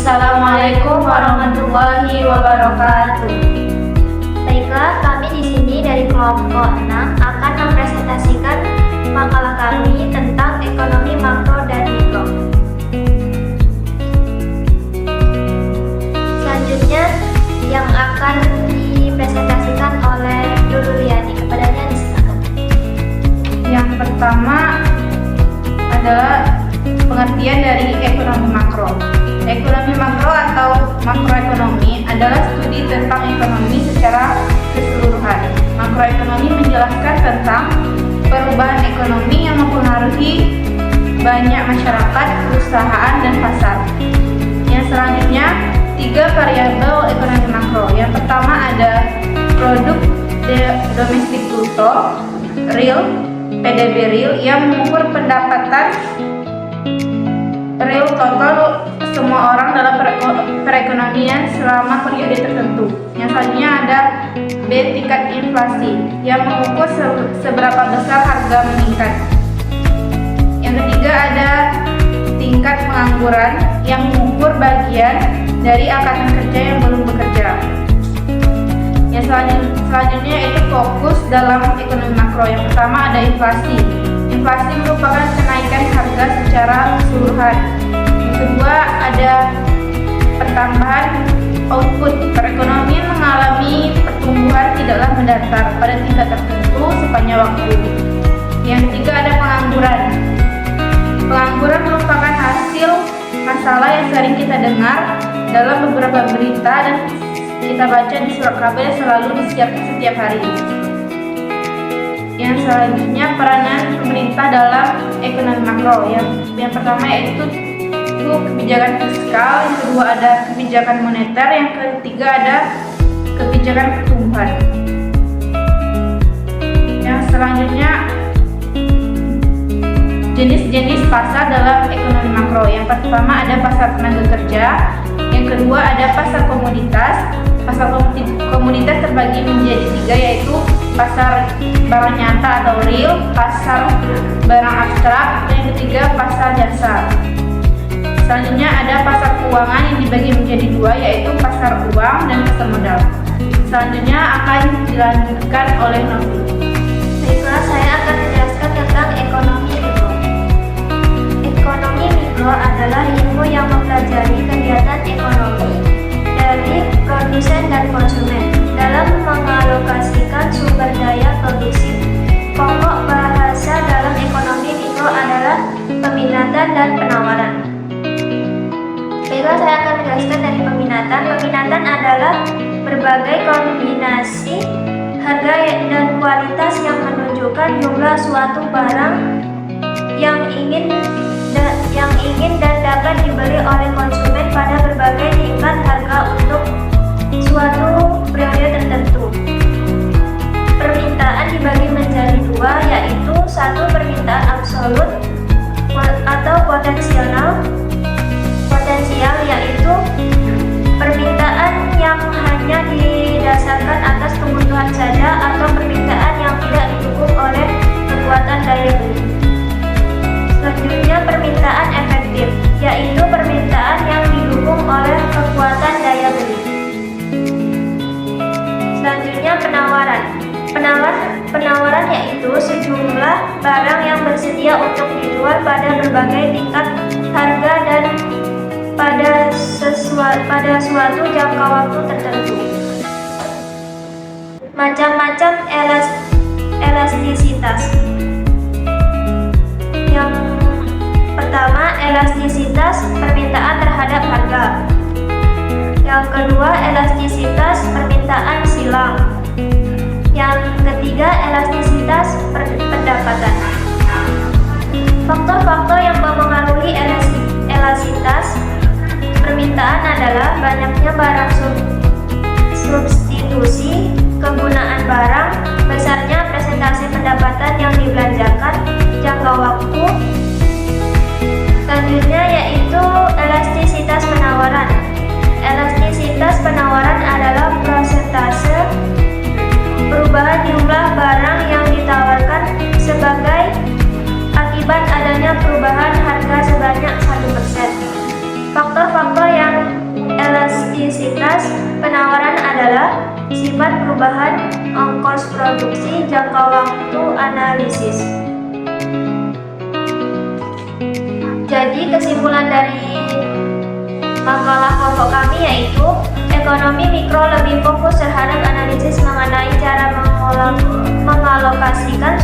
Assalamualaikum warahmatullahi wabarakatuh. Baiklah, kami di sini dari kelompok 6 akan mempresentasikan makalah kami tentang ekonomi makro dan mikro. Selanjutnya yang akan dipresentasikan oleh Dululiani, kepadanya disilakan. Yang pertama adalah pengertian dari ekonomi makro. Ekonomi makro atau makroekonomi adalah studi tentang ekonomi secara keseluruhan. Makroekonomi menjelaskan tentang perubahan ekonomi yang mempengaruhi banyak masyarakat, perusahaan, dan pasar. Yang selanjutnya, 3 variabel ekonomi makro. Yang pertama ada produk domestik bruto, real, PDB real, yang mengukur pendapatan real total semua orang dalam perekonomian selama periode tertentu. Yang selanjutnya ada B, tingkat inflasi, yang mengukur seberapa besar harga meningkat. Yang ketiga ada tingkat pengangguran, yang mengukur bagian dari angkatan kerja yang belum bekerja. Yang selanjutnya itu fokus dalam ekonomi makro. Yang pertama ada inflasi. Inflasi merupakan kenaikan harga secara keseluruhan. Yang kedua ada pertambahan output. Perekonomian mengalami pertumbuhan tidaklah mendatar pada tingkat tertentu sepanjang waktu. Yang ketiga ada pengangguran. Pengangguran merupakan hasil masalah yang sering kita dengar dalam beberapa berita dan kita baca di surat kabar selalu setiap hari. Yang selanjutnya peranan pemerintah dalam ekonomi makro. Yang pertama yaitu kebijakan fiskal, yang kedua ada kebijakan moneter, yang ketiga ada kebijakan pertumbuhan. Yang selanjutnya jenis-jenis pasar dalam ekonomi makro. Yang pertama ada pasar tenaga kerja, yang kedua ada pasar komoditas. Pasar komoditas terbagi menjadi 3, yaitu pasar barang nyata atau real, pasar barang abstrak, dan yang ketiga pasar jasa. Selanjutnya ada pasar keuangan yang dibagi menjadi 2, yaitu pasar uang dan pasar modal. Selanjutnya akan dilanjutkan oleh Novi. Baiklah, saya akan menjelaskan tentang ekonomi mikro. Ekonomi mikro adalah ilmu yang mempelajari kegiatan ekonomi dari produsen dan konsumen dalam mengalokasikan sumber daya produksi. Pokok bahasa dalam ekonomi mikro adalah peminatan dan penawaran. Baiklah, saya akan menjelaskan dari peminatan. Peminatan adalah berbagai kombinasi harga dan kualitas yang menunjukkan jumlah suatu barang yang ingin dan dapat dibeli oleh konsumen pada berbagai tingkat harga untuk suatu periode tertentu. Permintaan dibagi menjadi 2, yaitu 1 permintaan absolut atau potensial, yaitu permintaan yang hanya didasarkan atas kebutuhan saja, atau permintaan yang tidak didukung oleh kekuatan daya beli. Selanjutnya permintaan efektif, yaitu permintaan yang didukung oleh kekuatan daya beli. Selanjutnya penawaran. Penawaran yaitu sejumlah barang yang bersedia untuk dijual pada berbagai tingkat harga dan pada suatu jangka waktu tertentu. Macam-macam elastisitas. Yang pertama, elastisitas permintaan terhadap harga. Yang kedua, elastisitas permintaan silang. Yang ketiga, elastisitas pendapatan. Faktor-faktor yang mempengaruhi elastisitas permintaan adalah banyaknya barang substitusi, kegunaan barang, besarnya presentasi pendapatan yang dibelanjakan, jangka waktu. Selanjutnya yaitu elastisitas penawaran. Elastisitas penawaran adalah persentase perubahan jumlah barang yang ditawarkan sebagai akibat adanya perubahan harga sebanyak 1%. perubahan ongkos produksi, jangka waktu analisis. Jadi kesimpulan dari makalah pokok kami yaitu ekonomi mikro lebih fokus terhadap analisis mengenai cara mengalokasikan